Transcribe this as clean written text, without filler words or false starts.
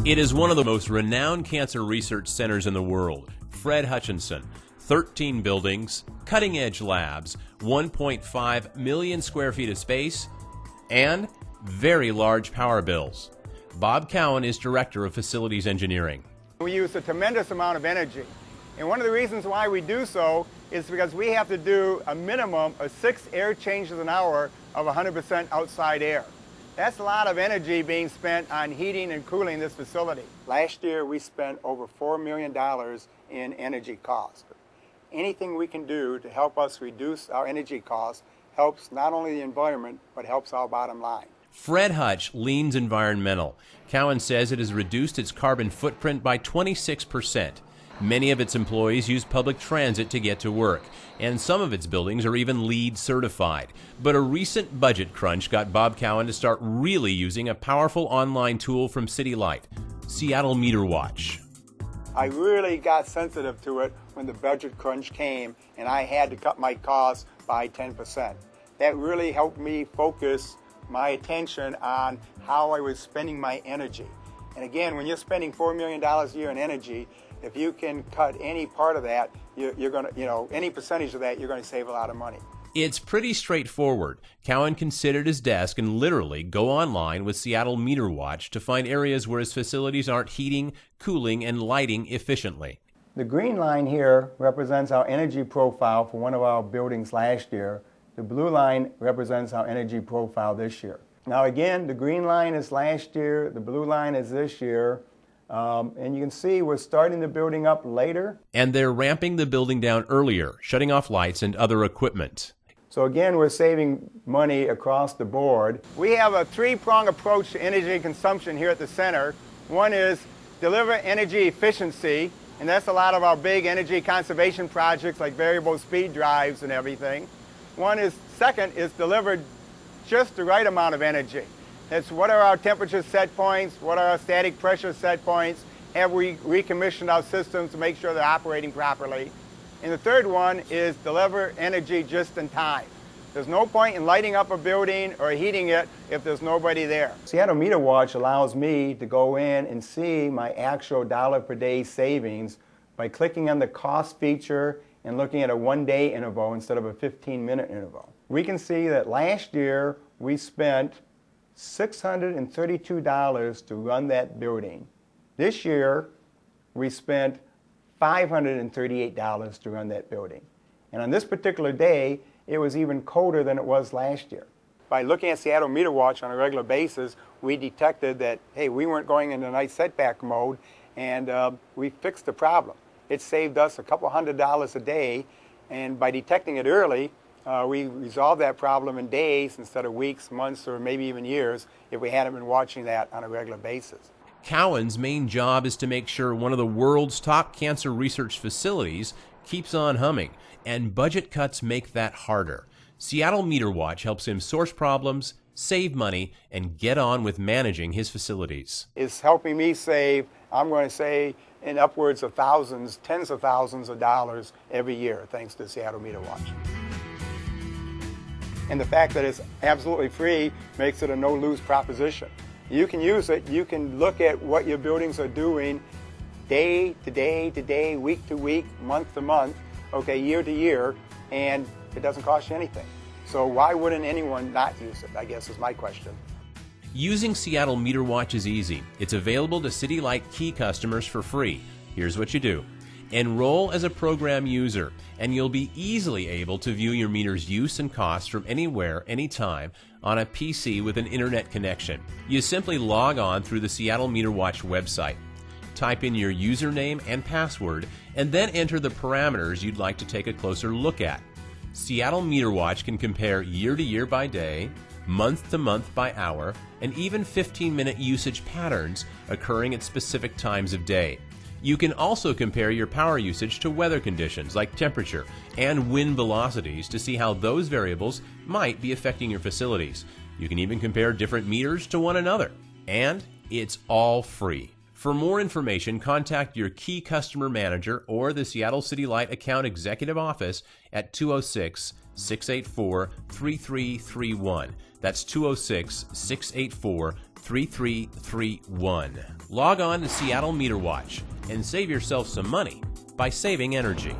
It is one of the most renowned cancer research centers in the world. Fred Hutchinson, 13 buildings, cutting-edge labs, 1.5 million square feet of space, and very large power bills. Bob Cowan is Director of Facilities Engineering. We use a tremendous amount of energy. And one of the reasons why we do so is because we have to do a minimum of 6 air changes an hour of 100% outside air. That's a lot of energy being spent on heating and cooling this facility. Last year we spent over $4 million in energy costs. Anything we can do to help us reduce our energy costs helps not only the environment, but helps our bottom line. Fred Hutch leans environmental. Cowan says it has reduced its carbon footprint by 26%. Many of its employees use public transit to get to work, and some of its buildings are even LEED certified. But a recent budget crunch got Bob Cowan to start really using a powerful online tool from City Light, Seattle MeterWatch. I really got sensitive to it when the budget crunch came and I had to cut my costs by 10%. That really helped me focus my attention on how I was spending my energy. And again, when you're spending $4 million a year in energy, if you can cut any part of that, you're going to, any percentage of that, you're going to save a lot of money. It's pretty straightforward. Cowan can sit at his desk and literally go online with Seattle MeterWatch to find areas where his facilities aren't heating, cooling, and lighting efficiently. The green line here represents our energy profile for one of our buildings last year. The blue line represents our energy profile this year. Now again, the green line is last year, the blue line is this year. And you can see we're starting the building up later. And they're ramping the building down earlier, shutting off lights and other equipment. So again, we're saving money across the board. We have a three-pronged approach to energy consumption here at the center. One is deliver energy efficiency, and that's a lot of our big energy conservation projects like variable speed drives and everything. Second is deliver just the right amount of energy. That's what are our temperature set points, what are our static pressure set points, have we recommissioned our systems to make sure they're operating properly. And the third one is deliver energy just in time. There's no point in lighting up a building or heating it if there's nobody there. Seattle MeterWatch allows me to go in and see my actual dollar per day savings by clicking on the cost feature and looking at a 1-day interval instead of a 15-minute interval. We can see that last year we spent $632 to run that building. This year, we spent $538 to run that building. And on this particular day, it was even colder than it was last year. By looking at Seattle MeterWatch on a regular basis, we detected that, hey, we weren't going into night setback mode, and we fixed the problem. It saved us a couple $100 a day, and by detecting it early, we resolved that problem in days instead of weeks, months, or maybe even years if we hadn't been watching that on a regular basis. Cowan's main job is to make sure one of the world's top cancer research facilities keeps on humming, and budget cuts make that harder. Seattle MeterWatch helps him source problems, save money, and get on with managing his facilities. It's helping me save, I'm going to say, in upwards of thousands, tens of thousands of dollars every year, thanks to Seattle MeterWatch. And the fact that it's absolutely free makes it a no-lose proposition. You can use it, you can look at what your buildings are doing day to day to day, week to week, month to month, okay, year to year, and it doesn't cost you anything. So why wouldn't anyone not use it, I guess is my question. Using Seattle MeterWatch is easy. It's available to City Light Key customers for free. Here's what you do. Enroll as a program user, and you'll be easily able to view your meter's use and costs from anywhere, anytime, on a PC with an internet connection. You simply log on through the Seattle MeterWatch website. Type in your username and password, and then enter the parameters you'd like to take a closer look at. Seattle MeterWatch can compare year to year by day, month to month by hour, and even 15-minute usage patterns occurring at specific times of day. You can also compare your power usage to weather conditions like temperature and wind velocities to see how those variables might be affecting your facilities. You can even compare different meters to one another. And it's all free. For more information, contact your key customer manager or the Seattle City Light Account Executive Office at 206-684-3331. That's 206-684-3331. 3331. Log on to Seattle Meter Watch and save yourself some money by saving energy.